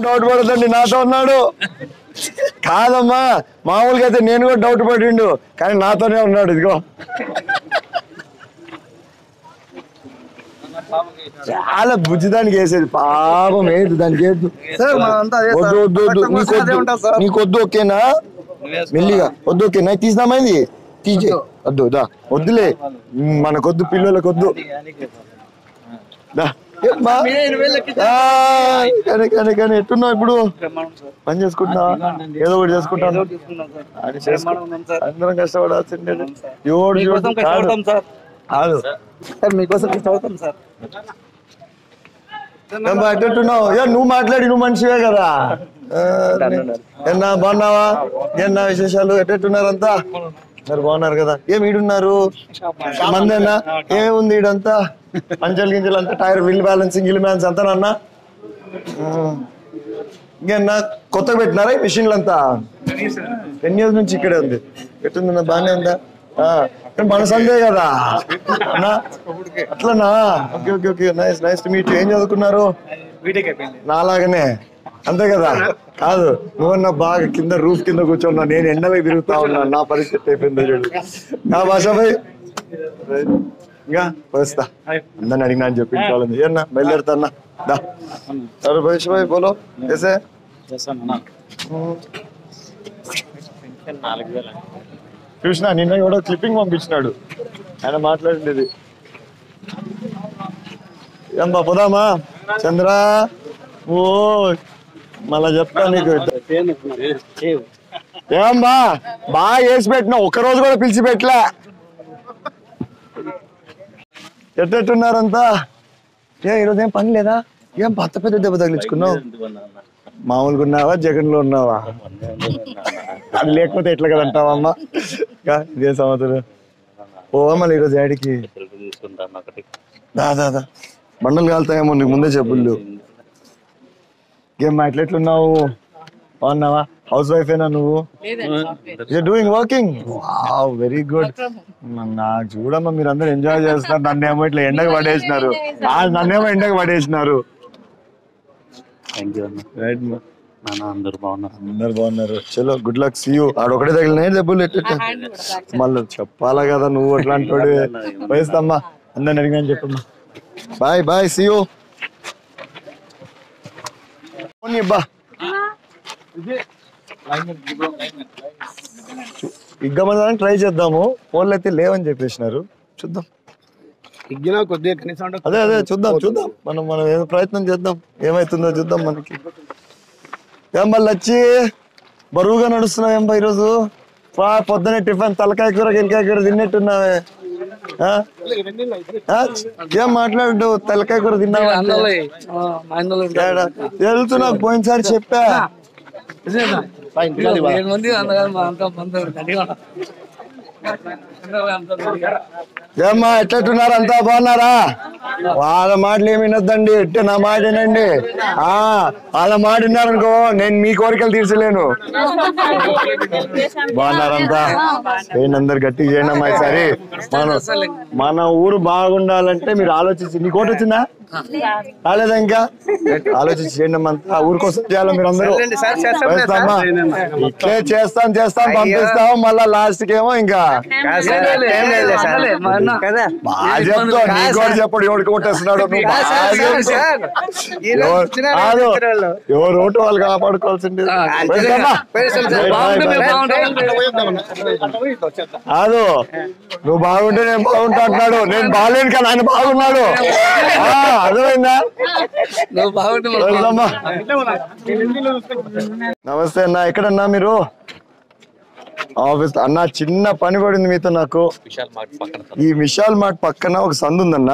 Doubt పడదండి నాతో ఉన్నాడు. కాదమ్మా మామూలుగా అయితే నేను కూడా డౌట్ పడిండు, కానీ నాతోనే ఉన్నాడు. ఇదిగో చాలా బుజ్జిదానికి వేసేది పాపం. ఏంటి దానికి వద్దు వద్దు వద్దు నీకొద్దు ఓకేనా? మెల్లిగా వద్దు ఓకేనా? తీసినామైంది తీసే వద్దు దా వద్దులే మనకొద్దు పిల్లలకు వద్దు. కానీ ఎట్టున్నావు ఇప్పుడు? పని చేసుకుంటున్నా ఏదో ఒకటి చేసుకుంటాను. అందరం కష్టపడాల్సిందే. మీకోసం కష్టపడతాం సార్. ఎట్టున్నావు? నువ్వు మాట్లాడి నువ్వు మనిషివే కదా. ఎన్నా బాగున్నావా? ఏనా విశేషాలు? ఎట్టున్నారంతా? మరి బాగున్నారు కదా. ఏం ఈడున్నారు మందేనా? ఏముంది ఈడంతా? పంచలు గింజలు అంతా టైర్ వీల్ బ్యాలెన్సింగ్ గిల్ బ్యాలెన్స్ అంతా నాన్న. ఇంకేనా కొత్తగా పెట్టినారా ఈ మిషన్లు అంతా? 10 years నుంచి ఇక్కడే ఉంది. ఎట్టుందన్నా? బాగానే ఉందా? మన సందే కదా అన్నా? అట్లనా? Okay okay okay nice nice to meet you. ఏం చదువుకున్నారు? నాలాగనే అంతే కదా. కాదు నువ్వన్నా బాగా కింద రూఫ్ కింద కూర్చోన్నా, నేను ఎండలోకి తిరుగుతా ఉన్నా. నా పరిస్థితి అయిపోయిందో చూడు. నా భాష భాయ్ ఇంకా వస్తా అందరిని అడిగినా అని చెప్పించాలి. ఏమన్నా బయలుదేరుతా అన్నా దా. సరే భాష భాయ్ బోలో కేసే? చూసినా నిన్న కూడా క్లిప్పింగ్ పంపించినాడు ఆయన మాట్లాడింది. ఏం బా పోదామా చంద్ర? ఓ మళ్ళా చెప్తా నీకు. ఏం బా బాగా వేసి పెట్టినా, ఒక్కరోజు కూడా పిలిచి పెట్టలే. ఎట్టున్నారంతా? ఈరోజు ఏం పని లేదా? ఏం పెద్ద పెద్ద దెబ్బ తగిలించుకున్నావు? మామూలుగా ఉన్నావా జగన్ లో ఉన్నావా? అది లేకపోతే ఎట్లా కదా అంటావమ్మా? ఇదే సంవత్సరం మళ్ళీ ఈరోజు యాడికి దాదా బండలు కాలుతాయేమో నీకు ముందే చెప్పులు. ఏం ఎట్లెట్లున్నావు? బాగున్నావా? హౌస్ వైఫ్ ఏనా నువ్వు? Doing working? Very good. నాకు చూడమ్మా మీరు అందరు ఎంజాయ్ చేస్తున్నారు, నన్నేమో ఇట్లా ఎండకు పడేసినారు. నన్నేమో ఎండకు పడేసినారు. అందరు బాగున్నారు. చలో గుడ్ లక్, సీ యూ. ఆడొకటే తగిలినాయి దెబ్బలు ఎట్ట మళ్ళీ చెప్పాలా కదా నువ్వు అట్లాంటి వయస్తామ్మా. అందరిని అడిగినా చెప్పమ్మా. Bye bye, see you. ఇబ్బా ఇగ్గమని ట్రై చేద్దాము. ఫోన్లు అయితే లేవని చెప్పేసినారు. చూద్దాం అదే అదే చూద్దాం చూద్దాం. మనం ఏదో ప్రయత్నం చేద్దాం, ఏమైతుందో చూద్దాం. మనకి ఏం మళ్ళీ వచ్చి బరువుగా నడుస్తున్నావు ఏం బా ఈరోజు? పొద్దునే టిఫిన్ తలకాయ కూర గిలకాయ కూర తిన్నట్టున్నావే. ఏం మాట్లాడు? తలకాయ కూర తిన్నావా? తెలుసు నాకు, పోయినసారి చెప్పా. ఏమ్మా ఎట్లట్టున్నారు? అంతా బాగున్నారా? వాళ్ళ మాటలు ఏమి వినొద్దండి, ఎట్టే నా మాట వినండి. వాళ్ళ మాట విన్నారనుకో నేను మీ కోరికలు తీర్చలేను. బాగున్నారంతా? అందరు గట్టిగా చేయండి అమ్మా. ఈసారి మన ఊరు బాగుండాలంటే మీరు ఆలోచించి. నీకు ఓటు వచ్చిందా? రాలేదా ఇంకా? ఆలోచించి చేయండి అమ్మా. అంతా ఊరి కోసం చేయాలి మీరు అందరూ. ఇట్లే చేస్తాం పంపిస్తాం, మళ్ళా లాస్ట్ కి ఏమో ఇంకా బాగా చెప్తావు. నీకు కూడా చెప్పడు ఎవరికి ఓటేస్తున్నాడు. ఎవరు ఓటు వాళ్ళు కాపాడుకోవాల్సింది. కాదు నువ్వు బాగుంటే నేను బాగుంటా అంటున్నాడు. నేను బాగాలేను కానీ ఆయన బాగున్నాడు. అర్థమైందా? నమస్తే అన్న, ఎక్కడన్నా మీరు? ఆఫీస్ అన్న, చిన్న పని పడింది మీతో నాకు. ఈ విశాల్ మార్ట్ పక్కన ఒక సందు ఉందన్న,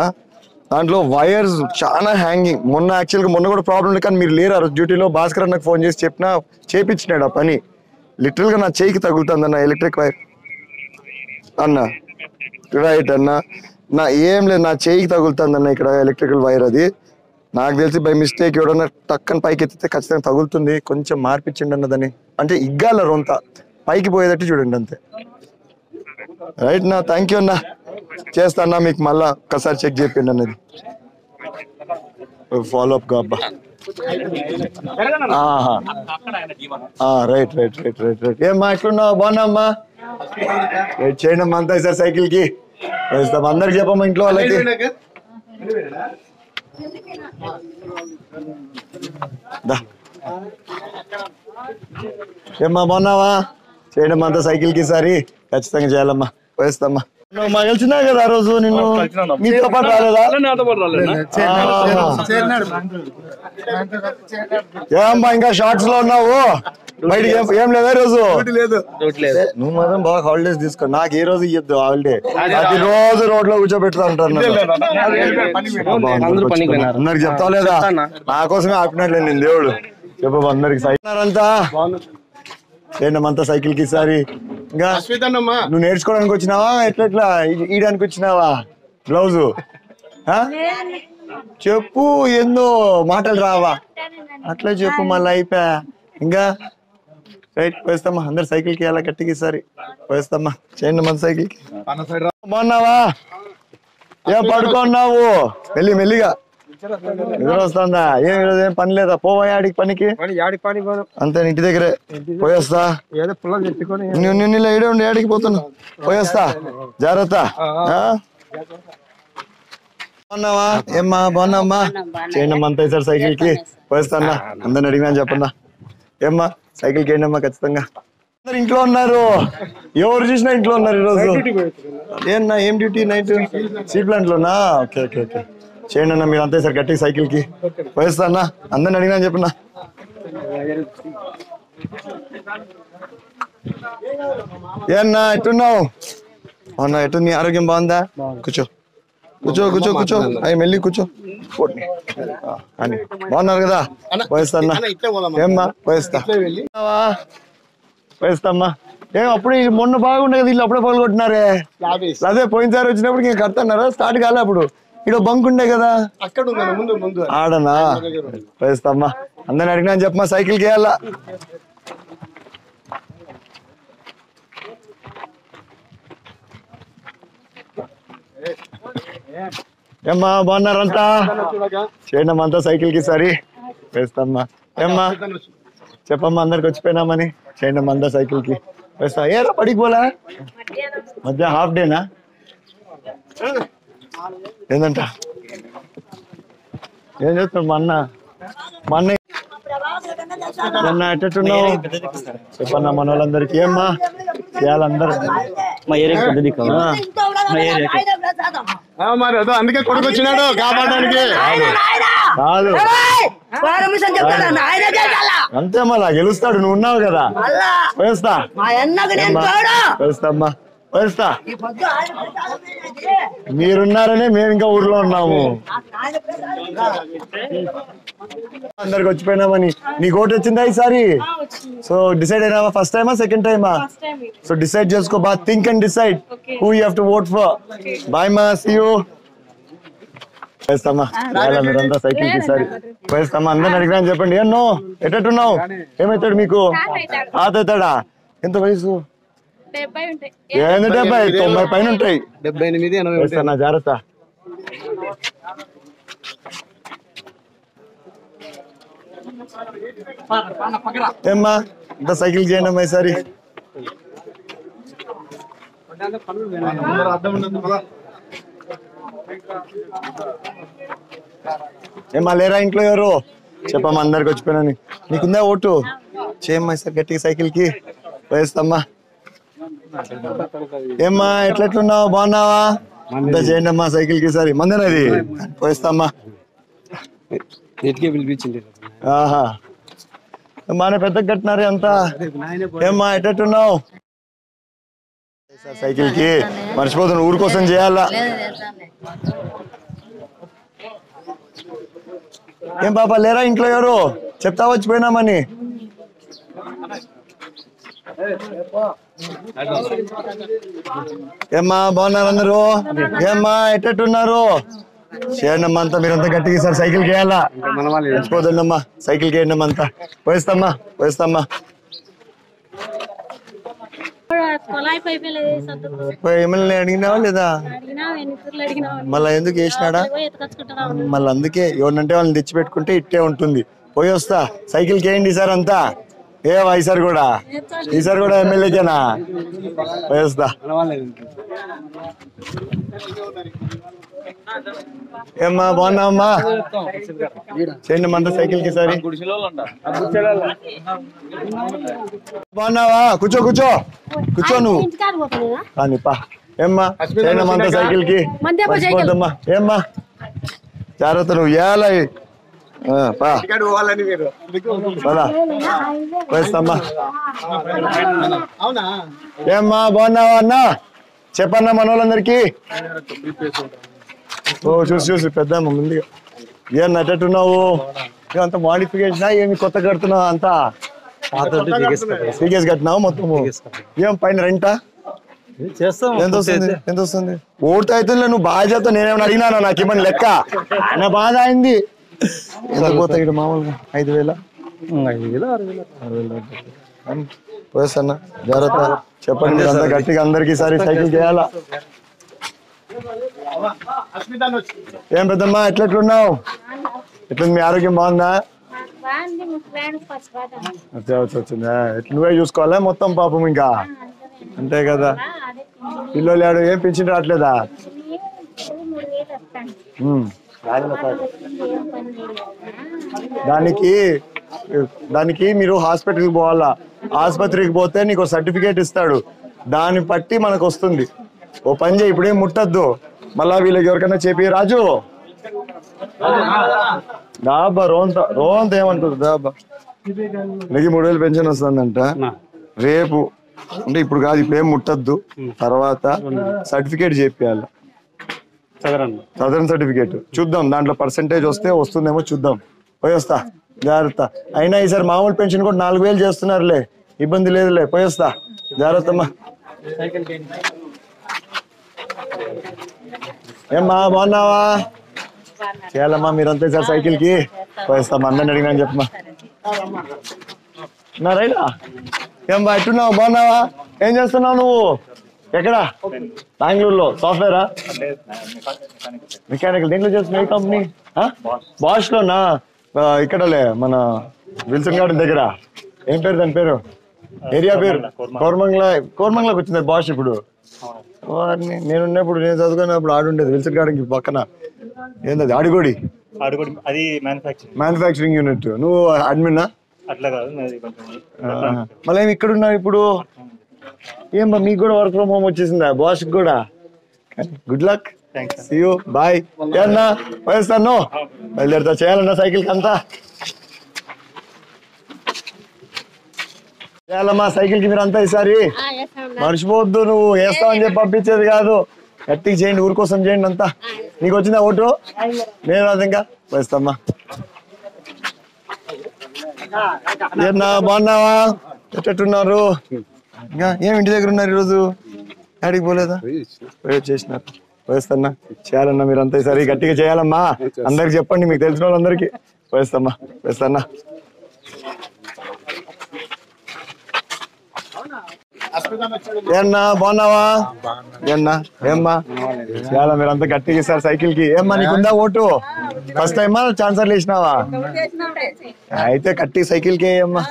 దాంట్లో వైర్స్ చాలా హ్యాంగింగ్. మొన్న కూడా ప్రాబ్లం లేదు, కానీ మీరు లేరు డ్యూటీలో. భాస్కర్ అన్నకు ఫోన్ చేసి చెప్పినా చేపించినాడు ఆ పని. లిటరల్ గా నా చేయికి తగులుతుంది అన్న ఎలక్ట్రిక్ వైర్ అన్న. రైట్ అన్న, ఏం లేదు, నా చేయికి తగులుతుంది అన్న ఇక్కడ ఎలక్ట్రికల్ వైర్. అది నాకు తెలిసి బై మిస్టేక్ ఎవడన్నా టక్కని పైకి ఎత్తితే ఖచ్చితంగా తగులుతుంది. కొంచెం మార్పిచ్చిండి అన్నదని, అంటే ఇగ్గాల రొంత పైకి పోయేటట్టు చూడండి అంతే. రైట్ నా, థ్యాంక్ యూ అన్న. చేస్తా అన్న, మీకు మళ్ళా ఒక్కసారి చెక్ చేయండి అన్నది ఫాలో అప్ గా అబ్బా. Right right right right right ఏమ్మా ఎట్లున్నావు బాగున్నామ్మా రైట్ చేయండి అమ్మా అంతా సార్ సైకిల్ కి వేస్తాం అందరికి చెప్పమ్మా ఇంట్లో వాళ్ళకి ఏమ్మా బాగున్నావా చేయడం అంతా సైకిల్ కి సారి ఖచ్చితంగా చేయాలమ్మా వేస్తామ్మా మా గెలిచినా కదా ఆ రోజు నిన్ను మీతో పాటు రాలేదా ఏమ్మా ఇంకా షార్ట్స్ లో ఉన్నావు బయటికి ఏం లేదా రోజు నువ్వు మాత్రం బాగా హాలిడేస్ తీసుకో నాకు ఏ రోజు ఇయ్యద్దు హాలిడే ప్రతి రోజు రోడ్ లో కూర్చోబెడతా అంటారు అందరికి చెప్తావు లేదా నా కోసమే ఆపినట్లే నేను దేవుడు చెప్పు అందరికి సైకిల్ అంతా చేయండి అంతా సైకిల్ కి ఈసారి ఇంకా నువ్వు నేర్చుకోవడానికి వచ్చినావా ఎట్లా ఈయడానికి వచ్చినావా బ్లౌజు చెప్పు ఏందో మాటలు రావా అట్లా చెప్పు మళ్ళీ అయిపోయా ఇంకా రైట్ వేస్తామా అందరు సైకిల్ కి అలా గట్టికి ఈసారి వేస్తామా చేయండి మన సైకిల్ కి బాగున్నావా ఏం పడుకున్నావు మెల్లిగా నిద్ర వస్తుందా ఏం పని లేదా పోవా ఆడికి పనికి అంతే ఇంటి దగ్గరే పోయేస్తా నిన్న ఇడే ఉండి ఆడికి పోతున్నా పోయేస్తా జాగ్రత్త బాగున్నావా ఏమ్మా బాగున్నామ్మా చేయండి అంతా సార్ సైకిల్ కి పోయేస్తానా అందరిని అడిగినా చెప్పన్నా ఏమ్మా సైకిల్ కి వేయండి ఖచ్చితంగా అందరు ఇంట్లో ఉన్నారు ఎవరు చూసినా ఇంట్లో ఉన్నారు ఈరోజు ఏమన్నా ఏం డ్యూటీ నైట్ సీ ప్లాంట్ లోనా ఓకే ఓకే ఓకే చేయండి అన్న మీరు అంతే సార్ గట్టి సైకిల్ కి పోయిస్తా అన్న అందరిని అడిగినా చెప్పన్నా ఏమన్నా ఎట్టున్నావు అవునా ఎటు నీ ఆరోగ్యం బాగుందా కూర్చో కూర్చో కూర్చో కూర్చో అవి మెల్లి కూర్చో అని బాగున్నారు కదా పోయిస్తా అన్న ఏమ్మా పోయిస్తా పోయిస్తామ్మా ఏం అప్పుడు మొన్న బాగుండే కదా ఇల్లు అప్పుడే పగలు కొట్టినారే అదే పోయినసారి వచ్చినప్పుడు ఇంకా కడుతున్నారా స్టార్ట్ కాలే అప్పుడు ఇక్కడ బంక్ ఉండే కదా ఆడనా పోయిస్తామ్మా అందరిని అడిగినా చెప్పమ్మా సైకిల్ కి వేయాలా ఏమ్మా బాగున్నారంతా చేయండి అంతా సైకిల్ కి సరి వేస్తామ్మా ఏమ్మా చెప్పమ్మా అందరికి వచ్చిపోయినామని చేయండి అంతా సైకిల్ కి వేస్తా ఏరా పడికి పోలా మధ్య హాఫ్ డేనా ఏందంట ఏం చేస్తాడు మా అన్న ఎట్టున్నావు చెప్పన్నా మన వాళ్ళందరికి ఏమ్మా చేయాలందరూ అందుకే కొడుకు వచ్చినాడు కాపాడడానికి కాదు అంతే మళ్ళా గెలుస్తాడు నువ్వు ఉన్నావు కదా వేస్తా వేస్తామ్మా వేస్తా మీరున్నారనే మేము ఇంకా ఊర్లో ఉన్నాము అందరికి వచ్చిపోయినామని నీకు ఓటు వచ్చిందా ఈసారి సో డిసైడ్ అయినావా ఫస్ట్ టైమా సెకండ్ టైమా సో డిసైడ్ చేసుకో బా think and decide who you have to vote for bye మా సీ యూ వేస్తామా మీరంతా సైకిల్ కి సరి వేస్తామా అందరిని అడిగినా చెప్పండి ఏన్నో ఎట్టున్నావు ఏమవుతాడు మీకు అవుతాడా ఎంత వయసు 70 90 పైన ఉంటాయి 78 జాగ్రత్త ఏమ్మా ఇంత సైకిల్ చేయండి అమ్మా ఈసారి ఏమ్మా లేరా ఇంట్లో ఎవరు చెప్పమ్మా అందరికి వచ్చిపోయినా నీకుందా ఓటు చేయమ్మా ఈసారి గట్టిగా సైకిల్ కి వేస్తామ్మా ఏమ్మా ఎట్లెట్లున్నావు బాగున్నావా ఇంత చేయండి అమ్మా సైకిల్ కి సరి మందేనది పోయిస్తామ్మా ఆహా మన పెద్ద కట్టినారే అంతా ఏమ్మా ఎట్లెట్టున్నావు సైకిల్ కి మర్చిపోతున్నా ఊరి కోసం చేయాలా ఏం పాప లేరా ఇంట్లో ఎవరు చెప్తా వచ్చిపోయినామని ఏమ్మా బాగున్నారు అందరూ ఏమ్మా ఎట్టున్నారు చేయండి అమ్మా అంతా మీరంతా గట్టిగా సార్ సైకిల్ కి వేయాలా మర్చిపోతుండి అమ్మా సైకిల్ కి వేయండి అమ్మా అంతా పోయిస్తామ్మా కొలాయి పైపు సర్దుకు ఎమ్మెల్యే అడిగినావా లేదా? అడిగినా ఎన్నిసార్లు అడిగినా మళ్ళీ ఎందుకు వేసినాడా? పోయి ఎత్తుకొచ్చుకుంటున్నా మళ్ళీ అందుకే ఎవరినంటే వాళ్ళని తెచ్చిపెట్టుకుంటే ఇట్టే ఉంటుంది. పోయి వస్తా. సైకిల్ కేయండి ఈసారి అంతా. ఈసారి కూడా ఎమ్మెల్యేకేనా? పోయి వస్తా. ఏమ్మా బాగున్నావమ్మా? చేయండి మంట సైకిల్ కి సరి. బాగున్నావా? కూర్చో నువ్వు కానీపా. ఏమ్మా చేయండి మంట సైకిల్ కి. మర్చిపోద్దమ్మా. ఏమ్మా జాగ్రత్త నువ్వు ఏలా పోయిస్తామ్మా. ఏమ్మా బాగున్నావా అన్న? చెప్పన్నా మన వాళ్ళందరికి. ఓ చూసి పెద్దమ్మ ముందుగా ఏం నట్టట్టున్నావు? అంత మాడిఫికేషన్ ఏమి కొత్త కడుతున్నావు? అంతా పీకేస్ కట్టినావు మొత్తము. ఏం పైన రెంటా? ఎంత వస్తుంది? ఓటు అయితే నువ్వు బాగా చెప్తావు. నేనేమన్నా అడిగినాను? నాకు ఏమన్నా లెక్క నా బాధ అయింది. ఎంత పోతాయి ఇక్కడ మామూలుగా? 5,000 పోయేస్తాను. జాగ్రత్త. చెప్పండి అంత గట్టిగా అందరికి ఈసారి సైకిల్ చేయాలా? ఏం పెద్దమ్మా ఎట్లెట్లున్నావు? ఎట్లుంది మీ ఆరోగ్యం? బాగుందా? వచ్చిందా? నువ్వే చూసుకోవాలా మొత్తం పాపం? ఇంకా అంతే కదా. పిల్లలు ఆడు ఏం పింఛన్ రావట్లేదా? దానికి మీరు హాస్పిటల్కి పోవాలా. ఆసుపత్రికి పోతే నీకు సర్టిఫికేట్ ఇస్తాడు. దాన్ని బట్టి మనకు వస్తుంది. ఓ పని చేయి, ఇప్పుడేం ముట్టద్దు. మళ్ళా వీళ్ళకి ఎవరికైనా చెప్పి రాజు దాబా రోంత ఏమంటుంది దాబా నీకు 3,000 పెన్షన్ వస్తుందంట రేపు. అంటే ఇప్పుడు కాదు, ఇప్పుడు ఏం ముట్టద్దు. తర్వాత సర్టిఫికేట్ చేపియాలి. సదరన్ సర్టిఫికేట్ చూద్దాం. దాంట్లో పర్సెంటేజ్ వస్తుందేమో చూద్దాం. పోయొస్తా. జాగ్రత్త. అయినా ఈసారి మామూలు పెన్షన్ కూడా 4,000 చేస్తున్నారులే. ఇబ్బంది లేదులే. పోయొస్తా. జాగ్రత్తమ్మా. ఏమ్మా బాగున్నావా? చేయాలమ్మా మీరంతా సార్ సైకిల్ కి. పోయిస్తామా. అందరిని అడిగినా చెప్పమ్మా. నా రైలా ఏం బా ఎట్టున్నావు? బాగున్నావా? ఏం చేస్తున్నావు నువ్వు? ఎక్కడ? బెంగళూరులో సాఫ్ట్వేరా? మెకానికల్. దేంట్లో చేస్తున్నావు? ఏ కంపెనీ? బాష్ లోనా? ఇక్కడలే మన విల్సన్ గార్డెన్ దగ్గర. ఏం పేరు దాని పేరు? ఏరియా పేరు? కోర్మంగ్లాకి వచ్చింది బాష్. ఇప్పుడు నేనున్నప్పుడు, నేను చదువుకున్నప్పుడు ఆడుండేది విల్సన్ గార్డెన్ పక్కన. ఏంటది? ఆడిగోడి. అది మ్యానుఫ్యాక్చరింగ్ యూనిట్. నువ్వు అడ్మిన్నా? అట్లా కాదు. మళ్ళీ ఏమి ఇక్కడ ఉన్నావు ఇప్పుడు? ఏం మీకు కూడా వర్క్ ఫ్రమ్ హోమ్ వచ్చేసిందా? బాస్ కూడా. Good luck. See you. Bye. ఏమన్నా పోయేస్తాను. బయలుదేరుతా. చేయాలన్నా సైకిల్ కంతా చేయాలమ్మా. సైకిల్ కి మీరు అంతా ఈసారి మర్చిపోవద్దు. నువ్వు వేస్తావని చెప్పి పంపించేది కాదు. గట్టిగా చేయండి. ఊరి కోసం చేయండి అంతా. నీకు వచ్చిందా ఓటు? నేను అది ఇంకా వేస్తామ్మా. ఏమన్నా బాగున్నావా? ఎట్టున్నారు? ఇంకా ఏం ఇంటి దగ్గర ఉన్నారు ఈరోజు? ఆడికి పోలేదా? చేసినారు. వేస్తాన్నా. చేయాలన్నా మీరంతా ఈసారి గట్టిగా చేయాలమ్మా. అందరికి చెప్పండి, మీకు తెలిసిన వాళ్ళందరికీ. వేస్తామ్మా. వేస్తాన్నా. ఏమన్నా బాగున్నావా? ఏమ్మా చేయాలా మీరంతా గట్టిగా ఇస్తారు సైకిల్ కి. ఏమ్మా నీకుందా ఓటు? ఫస్ట్ టైమా ఛాన్సర్లు వేసినావా? అయితే గట్టి సైకిల్ కి అమ్మా.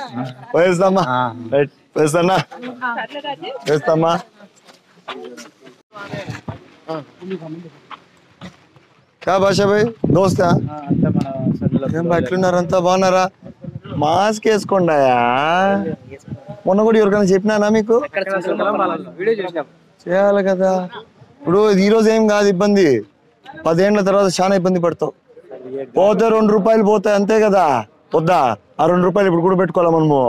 వేస్తామ్మా. రైట్. వేస్తానా? వేస్తామ్మా. క్యా భాష భాయ్? దోస్తా? ఎట్లున్నారంతా? బాగున్నారా? మాస్క్ వేసుకోండాయా? మొన్న కూడా ఎవరికైనా చెప్పినానా మీకు? చేయాలి కదా. ఇప్పుడు ఈ రోజు ఏం కాదు ఇబ్బంది. 10 ఏళ్ల తర్వాత చాలా ఇబ్బంది పడతావు. పోతే 2 రూపాయలు పోతాయి అంతే కదా. వద్దా? ఆ 2 రూపాయలు ఇప్పుడు కూడా పెట్టుకోవాలి మనము.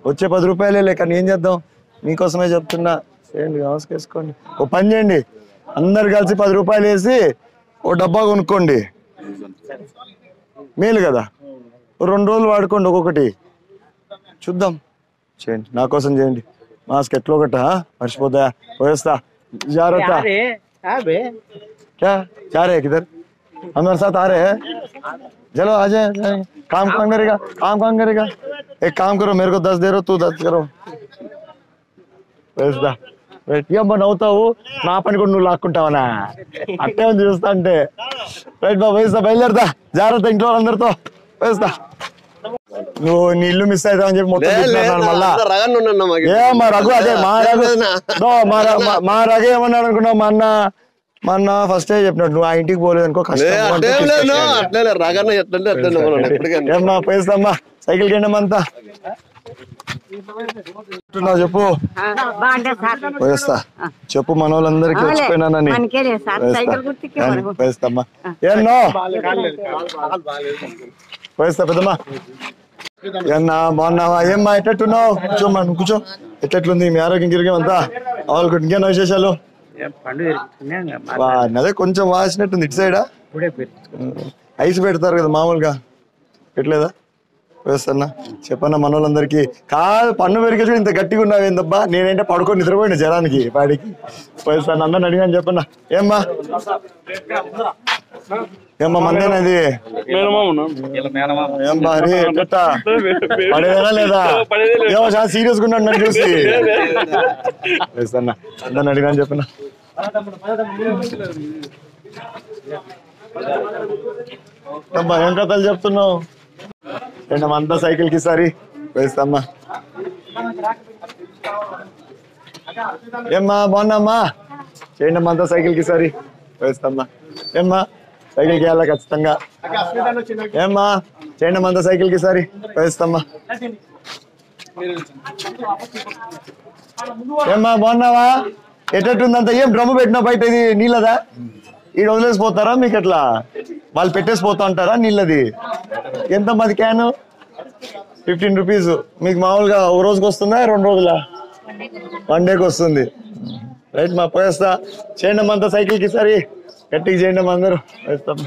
వచ్చే 10 రూపాయలే లేక ఏం చేద్దాం? మీకోసమే చెప్తున్నా. చేయండి. మాస్క్ వేసుకోండి. ఓ పని చేయండి, అందరు కలిసి 10 రూపాయలు వేసి ఓ డబ్బా కొనుక్కోండి. మేలు కదా. 2 రోజులు వాడుకోండి ఒక్కొక్కటి. చూద్దాం. చేయండి. నా కోసం చేయండి. మాస్క్ ఎట్లా ఒకట మర్చిపోతా. పోయేస్తా. జాగ్రత్త. क्या जा रहे हैं? किधर? हमारे साथ आ रहे हैं? चलो आ जाए. काम कौन करेगा? काम कौन करेगा? एक काम करो, मेरे को 10 दे रहे हो, तू 10 करो. వేస్తా ఏమ్మా నవ్వుతావు, నా పని కూడా నువ్వు లాక్కుంటావనా? అట్టే ఉంది చూస్తా అంటే. రైట్ బా వేస్తా, బయలుదేరుతా. జాగ్రత్త ఇంట్లో అందరితో. వేస్తా. నువ్వు నీ ఇల్లు మిస్ అవుతావని చెప్పి మొత్తం మళ్ళా ఏమా రఘు, అదే మా రఘు మా రఘు ఏమన్నాడు అనుకున్నావు? మా అన్న ఫస్ట్ చెప్పినట్టు నువ్వు ఆ ఇంటికి పోలేదు అనుకో కష్టం. ఏమ్మా పోయిస్తామ్మా, సైకిల్ కిండమంతా చెప్పు. పోయిస్తా చెప్పు మన వాళ్ళందరికీ వచ్చిపోయినానని. పోయిస్తామ్మా. ఏన్నో పోయిస్తా పెద్దమ్మా. ఏమన్నా బాగున్నావా? ఏమ్మా ఎట్టట్టున్నావు? కూర్చోమ్మా, కూర్చో. ఎట్టెట్లుంది మీ ఆరోగ్యం గిరిగం అంతా? వాళ్ళు ఇంకేనా విశేషాలు? అదే కొంచెం వాసినట్టుంది ఇటు సైడా. ఐస్ పెడతారు కదా మామూలుగా, పెట్టలేదా? వేస్తానా చెప్పన్నా మన వాళ్ళందరికీ. కాదు పన్ను పెరిగి ఇంత గట్టిగా ఉన్నావు ఏందబ్బా? నేనేంటే పడుకొని నిద్రపోయిన జనానికి పాడికి. వేస్తాను అందరిని అడిగాను చెప్పన్నా. ఏమ్మా ఏమ్మా మందేనది ఏం బారి పడేదేనా లేదా? ఏమో చాలా సీరియస్ గా ఉన్నాడు నన్ను చూసి. వేస్తానా అందరిని అడిగాను చెప్పన్నా. అమ్మా ఏం కథలు చెప్తున్నావు? అంతా సైకిల్ కి సరి. వేస్తామ్మా. ఏమ్మా బాగున్నామ్మా? చేయండి అమ్మా అంతా సైకిల్ కి సరి. వేస్తామ్మా. ఏమ్మా సైకిల్ కి వెళ్ళా ఖచ్చితంగా. ఏమ్మా చేయండి అంతా సైకిల్ కి సరి. వేస్తామ్మా. ఏమ్మా బాగున్నావా? ఎట్టట్టుందంతా? ఏం డ్రమ్ము పెట్టినా బయట, ఇది నీళ్ళదా? ఈ వదిలేసిపోతారా మీకు? ఎట్లా వాళ్ళు పెట్టేసిపోతా ఉంటారా నీళ్ళది? ఎంత మాది క్యాను? 15 రూపీస్. మీకు మామూలుగా ఓ రోజుకి వస్తుందా 2 రోజులా? 1 డేకి వస్తుంది. రైట్ మా పోయేస్తా. చేయండి అంతా సైకిల్ కి సరి. గట్టికి చేయండి అందరూ. వేస్తాం.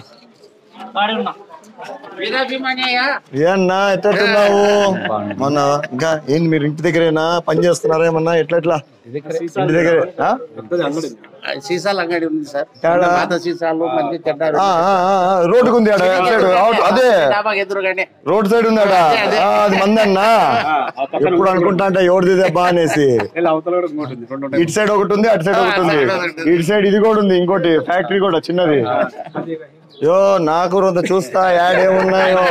ఏమన్నా ఎట్టట్టున్నావు? మొన్న ఇంకా ఏంటి మీరు ఇంటి దగ్గరేనా పని చేస్తున్నారా ఏమన్నా? ఎట్లా ఇంటి దగ్గర సీసాల అంగడి ఉంది సార్. రోడ్డుకు ఉంది అదే రోడ్ సైడ్ ఉంది ఆడ. అది మందన్నా ఎప్పుడు అనుకుంటా అంటే ఎవరిది దెబ్బా అనేసి. ఇటు సైడ్ ఒకటి ఉంది, అటు సైడ్ ఒకటి ఉంది. ఇటు సైడ్ ఇది కూడా ఉంది, ఇంకోటి ఫ్యాక్టరీ కూడా చిన్నది. యో నాకు రోజు చూస్తా యాడ్ ఏమున్నాయో.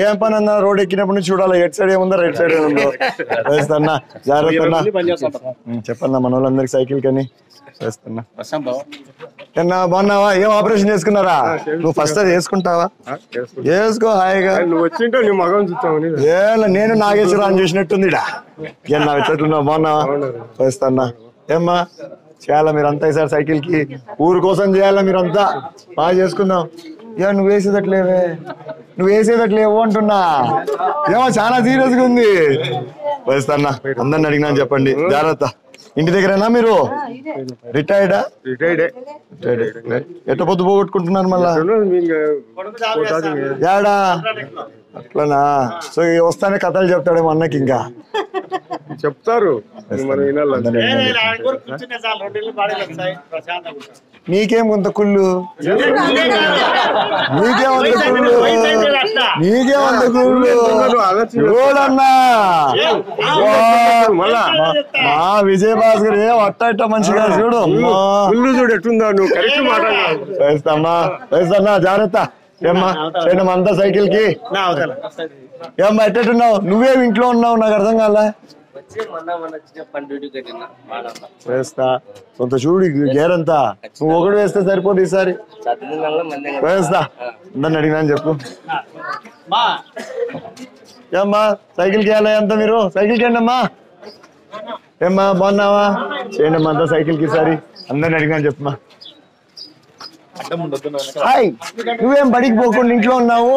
ఏం పని అన్నా రోడ్ ఎక్కినప్పుడు నుంచి చూడాలి ఎట్ సైడ్ ఏముందో రైట్ సైడ్ ఏముందో. వేస్తాన్నా జాగ్రత్త అన్నా. చెప్పన్నా మన వాళ్ళందరికి సైకిల్ కని. వేస్తున్నా. ఏమన్నా బాగున్నావా? ఏం ఆపరేషన్ చేసుకున్నారా? నువ్వు ఫస్ట్ అది వేసుకుంటావా? వేసుకో హాయిగా. నేను నాగేశ్వరరావు చూసినట్టుంది. ఏమన్నా ఎట్లున్నావు? బాగున్నావా? వేస్తాన్నా. ఏమ్మా చేయాలా మీరంతా ఈసారి సైకిల్ కి? ఊరు కోసం చేయాలా మీరంతా? బాగా చేసుకుందాం. ఏ నువ్వు వేసేదట్లేవే, నువ్వు వేసేదట్లేవు అంటున్నా. ఏమో చాలా సీరియస్ గా ఉంది. వేస్తాన్నా అందరిని అడిగినా చెప్పండి. జాగ్రత్త. ఇంటి దగ్గరేనా మీరు? రిటైర్డా? ఎట్ట పొద్దు పోగొట్టుకుంటున్నారు మళ్ళా? యాడా అట్లనా? సో వస్తానే కథలు చెప్తాడేమో అన్నకి. ఇంకా చెప్తారు. నీకేం కొంత కుళ్ళు, నీకేమంత కుళ్ళు, నీకేమంత కుళ్ళు చూడన్నా. మా విజయభాస్కర్ ఏ అట్ట మంచిగా చూడు. కుళ్ళు చూడు ఎట్లుందా? నువ్వు కరెక్ట్ మాట. వేస్తామ్మా వేస్తాన్నా జాగ్రత్త. ఏమ్మా చేయడం అంతా సైకిల్ కి. ఏమ్మా ఎట్టట్టున్నావు? నువ్వేమి ఇంట్లో ఉన్నావు? నాకు అర్థం కాల. వేస్తా కొంత చూడు గేరంతా. నువ్వు ఒకటి వేస్తే సరిపోదు ఈసారి. వేస్తా అందరిని అడిగినా చెప్పు. ఏమ్మా సైకిల్ కి వెళ్ళా ఎంత మీరు? సైకిల్ కి వెళ్ళండి అమ్మా. ఏమ్మా బాగున్నావా? చేయండి అమ్మా అంతా సైకిల్ కి ఈసారి. అందరిని అడిగినా చెప్పమ్మా. హాయ్, నువ్వేం బడికి పోకుండా ఇంట్లో ఉన్నావు?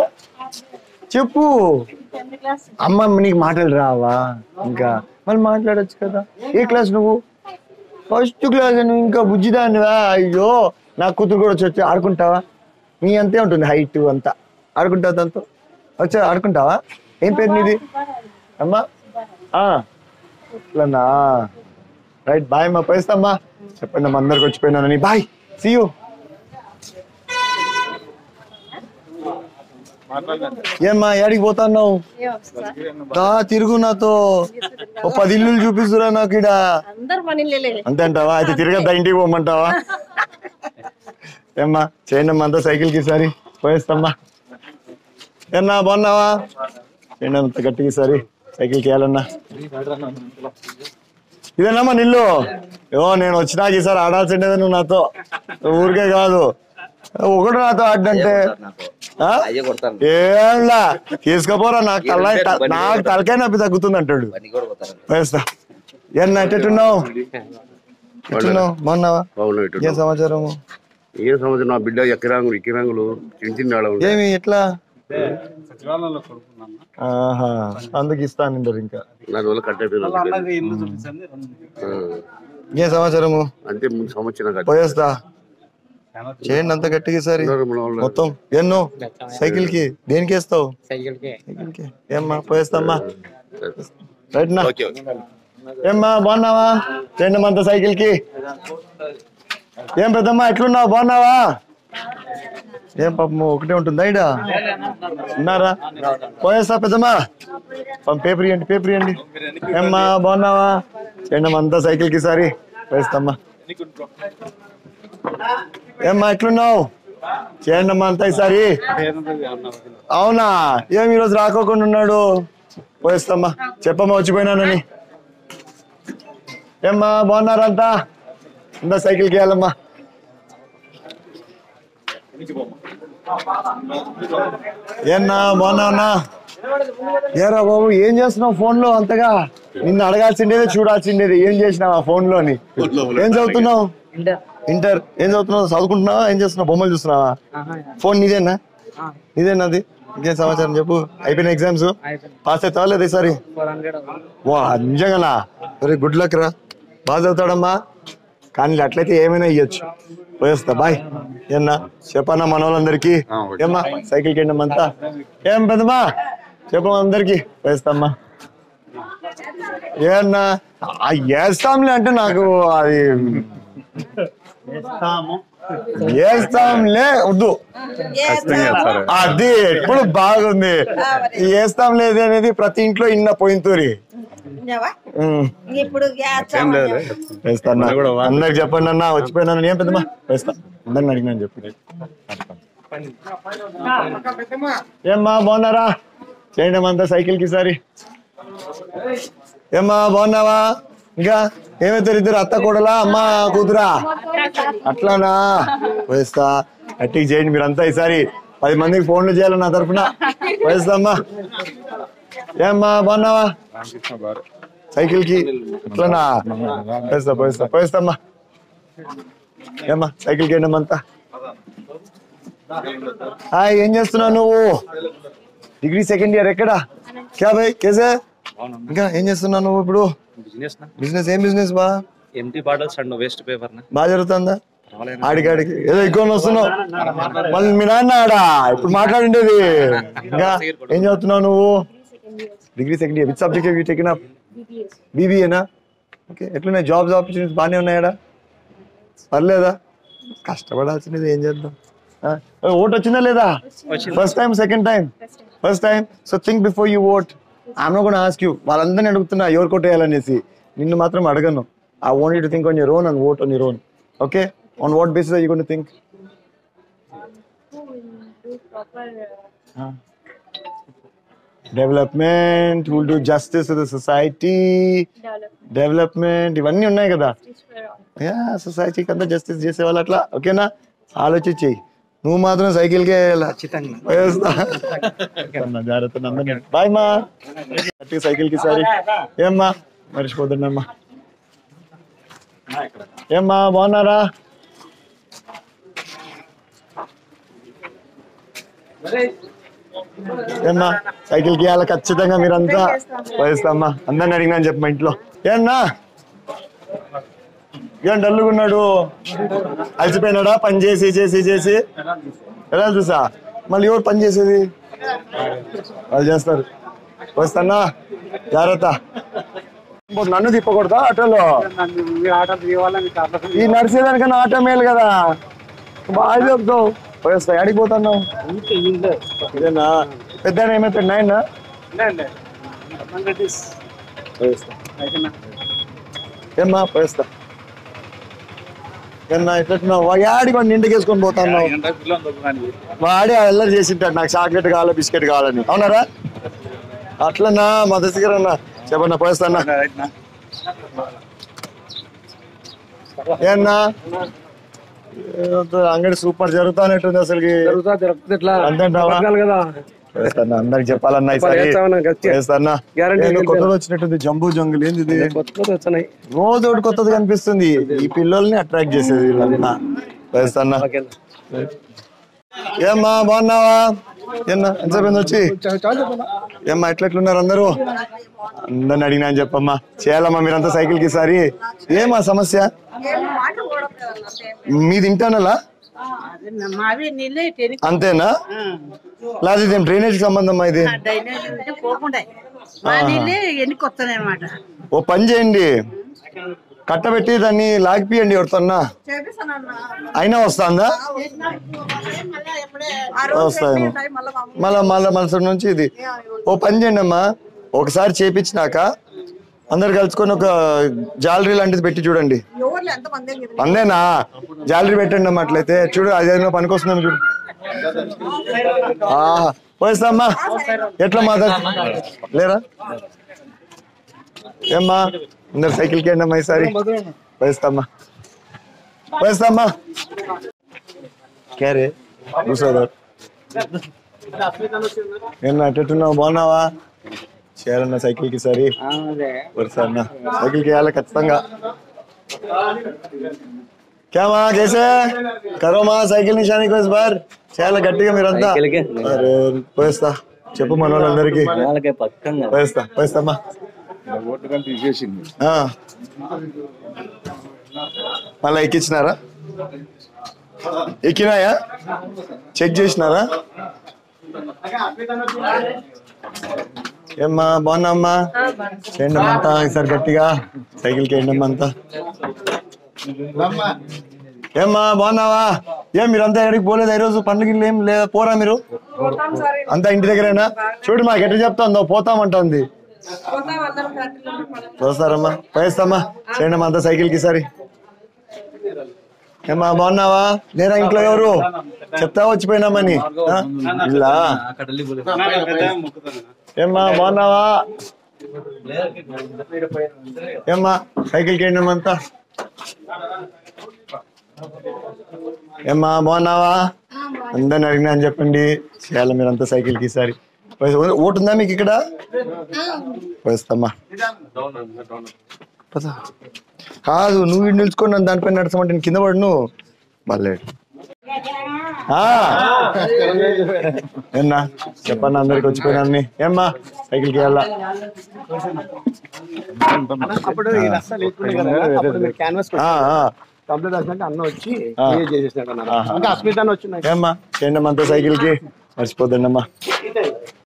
చెప్పు. అమ్మ నీకు మాటలు రావా? ఇంకా మళ్ళీ మాట్లాడచ్చు కదా. ఏ క్లాస్ నువ్వు? First class. నువ్వు ఇంకా బుజ్జిదానివా? అయ్యో నా కూతురు కూడా వచ్చి ఆడుకుంటావా? నీ అంతే ఉంటుంది హైట్ అంతా. ఆడుకుంటావు దాంతో? వచ్చా ఆడుకుంటావా? ఏం పేరు నీది? అమ్మా అట్లనా? రైట్ బాయ్ అమ్మా. పోయిస్తామ్మా. చెప్పండి అమ్మా అందరికి వచ్చిపోయినానని. Bye, see you. ఏమ్మా ఏడికి పోతున్నావు? దా తిరుగు నాతో. ఓ 10 ఇల్లు చూపిస్తురా నాకు ఇడ. అంతే అంటావా? అయితే తిరగద్దా, ఇంటికి పోమంటావా? ఏమ్మా చేయండి అమ్మా అంతా సైకిల్ కి సరి పోయేస్తమ్మా. ఏమన్నా బాగున్నావా? చేయండి అంత గట్టికి సరి సైకిల్ కి వేయాలన్నా. ఇదేనమ్మా నిల్లు. నేను వచ్చినాక ఈసారి ఆడాల్సిండేది నువ్వు నాతో, ఊరికే కాదు. ఒకటి నాతో ఆడంటే ఏంలా తీసుకపోరా, నాకు తలకాయ నొప్పి తగ్గుతుంది అంటాడు. వేస్తా. ఏమన్నా ఎట్టున్నావు? బాగున్నావా? ఏం సమాచారము? ఏ సంవత్సరం నా బిడ్డ ఎక్కిరాంగులు చిన్న ఏమి ఎట్లా? అందుకు ఇస్తాను ఇంకా. ఏ సమాచారము? అంటే ముందు సంవత్సరం పోయేస్తా. చేయండి అంత గట్టిగా సరి మొత్తం. ఎన్నో సైకిల్ కి దేనికి వేస్తావు? సైకిల్ కి. ఏమ్మా పోయేస్తామ్మా. రైట్ నా. ఏమ్మా బాగున్నావా? చేయండి అంత సైకిల్ కి. ఏం పెద్దమ్మా ఎట్లున్నావు? బాగున్నావా? ఏం పాపము ఒకటే ఉంటుందా ఇడ? ఉన్నారా? పోయేస్తా పెద్దమ్మా. పేపర్ ఇవ్వండి. ఏమ్మా బాగున్నావా? చేయండి అంతా సైకిల్ కి సారి పోయేస్తామ్మా. ఏమ్మా ఎట్లున్నావు? చేయండి అమ్మా అంతా ఈసారి. అవునా? ఏం ఈరోజు రాకోకుండా ఉన్నాడు? పోయేస్తామ్మా. చెప్పమ్మా వచ్చిపోయినానని. ఏమ్మా బాగున్నారా అంతా? అంతా సైకిల్కి వెళ్ళమ్మా. ఏన్నా బాగున్నావున్నా? ఏరా బాబు ఏం చేస్తున్నావు ఫోన్ లో అంతగా? నిన్ను అడగాల్సిండేది, చూడాల్సిండేది. ఏం చేసినావు ఆ ఫోన్ లోని? ఏం చదువుతున్నావు? ఇంటర్. ఏం చదువుతున్నావు? చదువుకుంటున్నావా? ఏం చేస్తున్నావు? బొమ్మలు చూస్తున్నావా? ఫోన్ నీదేనా? నీదేనాది? ఇంకేం సమాచారం చెప్పు. అయిపోయిన ఎగ్జామ్స్? పాస్ అవుతావా లేదా ఈసారి? వా నిజంగా వెరీ గుడ్ లక్ రా. బాగా చదువుతాడమ్మా. కానీ అట్లయితే ఏమైనా ఇయ్యొచ్చు. పోయేస్తా బాయ్. ఏమన్నా చెప్పన్నా మన వాళ్ళందరికీ? ఏమ్మా సైకిల్ కి అంతా ఏం పెద్దమ్మా చెప్పమ్మా అందరికి. పోయేస్తామ్మా. ఏమన్నా వేస్తాంలే అంటే నాకు అది వేస్తాంలే వద్దు. అది ఎప్పుడు బాగుంది. వేస్తాం లేదు అనేది ప్రతి ఇంట్లో ఇన్న పోయింతూరి. వేస్తాను అందరికి చెప్పండి అన్న వచ్చిపోయినా. ఏం పెద్దమ్మా వేస్తా. అందరిని అడిగినాను చెప్పి. ఏమ్మా బాగున్నారా? చేయండి అంతా సైకిల్ కి సారి. ఏమ్మా బాగున్నావా? ఇంకా ఏమైతే ఇద్దరు అత్త కూడలా అమ్మ కూతురా? అట్లానా? వేస్తా. గట్టికి చేయండి మీరంతా ఈసారి. 10 మందికి ఫోన్లు చేయాలి నా తరఫున. వేస్తా అమ్మా. ఏమ్మా బాగున్నావా? సైకిల్ కి అట్లనా? పోయిస్తామ్మా. ఏమ్మా సైకిల్ కి అంతా. హాయ్ ఏం చేస్తున్నావు నువ్వు? Degree second year. ఎక్కడా? క్యా భాయ్ కేసే? ఇంకా ఏం చేస్తున్నావు నువ్వు ఇప్పుడు? బిజినెస్. ఏం బిజినెస్ బా? Empty bottles and waste paper. బాగా జరుగుతుందా? ఆడికాడికి ఏదో ఎక్కువ వస్తున్నావు. మళ్ళీ మీ నాన్న ఆడా ఇప్పుడు మాట్లాడిండేది. ఇంకా ఏం చదువుతున్నావు నువ్వు? Degree second year. Which subject you taken up? బీబీఏనా? ఓకే. ఎట్లున్నాయి జాబ్స్ ఆపర్చునిటీస్? బాగానే ఉన్నాయా? పర్లేదా? కష్టపడాల్సింది. ఏం చేద్దాం. ఓట్ వచ్చిందా లేదా? First time second time? First time. So think before you vote. I'm not gonna ask you. వాళ్ళందరినీ అడుగుతున్నా ఎవరు కొట్టేయాలనేసి. నిన్ను మాత్రం అడగను. I want you to think on your own and vote on your own. Okay? On what basis are you going to think? Who will do proper Development. Who will do justice to the society? Development. ఇవన్నీ ఉన్నాయి కదా. Yeah సొసైటీకి అంతా justice చేసేవాళ్ళు అట్లా. ఓకేనా? ఆలోచించి నువ్వు మాత్రం సైకిల్కే జాగ్రత్త. బాయ్ మా. సైకిల్ కి సారి. ఏమ్మా మర్చిపోతుండమ్మా. ఏమ్మా బాగున్నారా? ఏమ్మా సైకిల్ కి ఇవ్వాలి ఖచ్చితంగా మీరంతా. పోయిస్తామ్మా. అందరిని అడిగినా చెప్పు మా ఇంట్లో. ఏమన్నా ఏం డల్లుగున్నాడు? అలసిపోయినాడా పని చేసి చేసి చేసి? ఎలా చూసా? మళ్ళీ ఎవరు పని చేసేది? వాళ్ళు చేస్తారు. వస్తానా? జాగ్రత్త. నన్ను తిప్పకూడదా ఆటోలో? ఈ నడిచేదానికన్నా ఆటో మేలు కదా. బాగా చెప్తావు. పోయేస్తా. ఎడికి పోతున్నావు? ఇదేనా పెద్ద ఏమైతే 9 ఏమ్మా పోయేస్తా. ఏమన్నా ఎట్లున్నావు? యాడికి వాడిని ఇంటికి వేసుకొని పోతున్నావు? వాడి అల్లరి చేసింటాడు నాకు చాక్లెట్ కావాలి బిస్కెట్ కావాలని. అవునారా? అట్లన్నా మా దగ్గర అన్నా చెప్పన్నా పోయేస్తానా? ఏమన్నా అంగడి సూపర్ జరుగుతానట్టుంది అసలుకి. అందరికి చెప్పాలన్నా కొత్తది వచ్చినట్టుంది. జంబూ జంగుల్ ఏంది ఇది? రోజు ఒకటి కొత్తది కనిపిస్తుంది. ఈ పిల్లల్ని అట్రాక్ట్ చేసేది వీళ్ళంతా. వేస్తానా? ఏమ్మా బాగున్నావా? ఎంతసేపు వచ్చి? ఏమ్మా ఎట్లెట్లున్నారు అందరూ? అందరిని అడిగినా అని చెప్పమ్మా. చేయాలమ్మా మీరంతా సైకిల్ కి ఈసారి. ఏమా సమస్య? మీది ఇంటర్నలా? అంతేనా? లేదు ఇదేం డ్రైనేజ్ సంబంధమ్మా ఇది? ఓ పని చేయండి, కట్టబెట్టి దాన్ని లాగిపియండి ఎవరితోన్నా. అయినా వస్తుందా? వస్తాయేమో మళ్ళా మనసు నుంచి ఇది. ఓ పని చేయండి అమ్మా, ఒకసారి చేపించినాక అందరు కలుసుకొని ఒక జాలరీ లాంటిది పెట్టి చూడండి. అందేనా? జాలరీ పెట్టండి అమ్మా. అట్లయితే చూడు అదేమో పనికొస్తుందేమో చూడు. పోయిస్తామ్మా. ఎట్లా మాట్లాడు లేరా? ఏమ్మా అందరు సైకిల్ కి అమ్మా ఈసారి. పోయిస్తామ్మా పోయిస్తామ్మా. క్యారే కూర్చోదా? ఏమన్నా అట్టెట్టున్నావు? బాగున్నావా? చేయాలన్నా సైకిల్ కి సరి వరుసన్నా సైకిల్ కి వేయాలి ఖచ్చితంగా. क्या माँ कैसे करो माँ साइकिल निशानी को इस बार చాలా గట్టిగా మీరంతా. అరే పోయిస్తా చెప్పు మన వాళ్ళందరికీ. పోయిస్తా పోయిస్తామ్మా. మళ్ళా ఎక్కించినారా? ఎక్కినాయా? చెక్ చేసినారా? ఏమ్మా బాగున్నామ్మా? చేయండి అమ్మా అంతా ఈసారి గట్టిగా సైకిల్ కి వేయండి అమ్మా అంతా. ఏమ్మా బాగున్నావా? ఏం మీరంతా ఎక్కడికి పోలేదు ఈరోజు? పండుగ ఏం లేదా? పోరా మీరు అంతా ఇంటి దగ్గరేనా? చూడు మాకు ఎట్లా చెప్తాందో పోతామంటుంది. వస్తారమ్మా పోయిస్తామ్మా. చేయండి అమ్మా అంతా సైకిల్ కి సరి. ఏమ్మా బాగున్నావా? లేరా ఇంట్లో ఎవరు? చెప్తా వచ్చిపోయినామని ఇలా. ఏమ్మా బాగున్నావా? ఏమ్మా సైకిల్ కి వేయండి అంతా. ఏమ్మా బాగున్నావా? అందరిని అడిగినా అని చెప్పండి. చేయాలి మీరంతా సైకిల్ కి ఈసారి. ఓటు ఉందా మీకు ఇక్కడ? పోయిస్తామ్మా. కాదు నువ్వు ఇటు నిలుచుకొని నన్ను దానిపైన నడచమంటే నేను కింద పడు. నువ్వు మళ్ళీ ఏమన్నా చెప్పన్నా అందరికి వచ్చిపోయినా. ఏమ్మా సైకిల్ కి వెళ్ళా? ఏమ్మా చేయండి అంతా సైకిల్ కి. మర్చిపోద్దండి అమ్మా.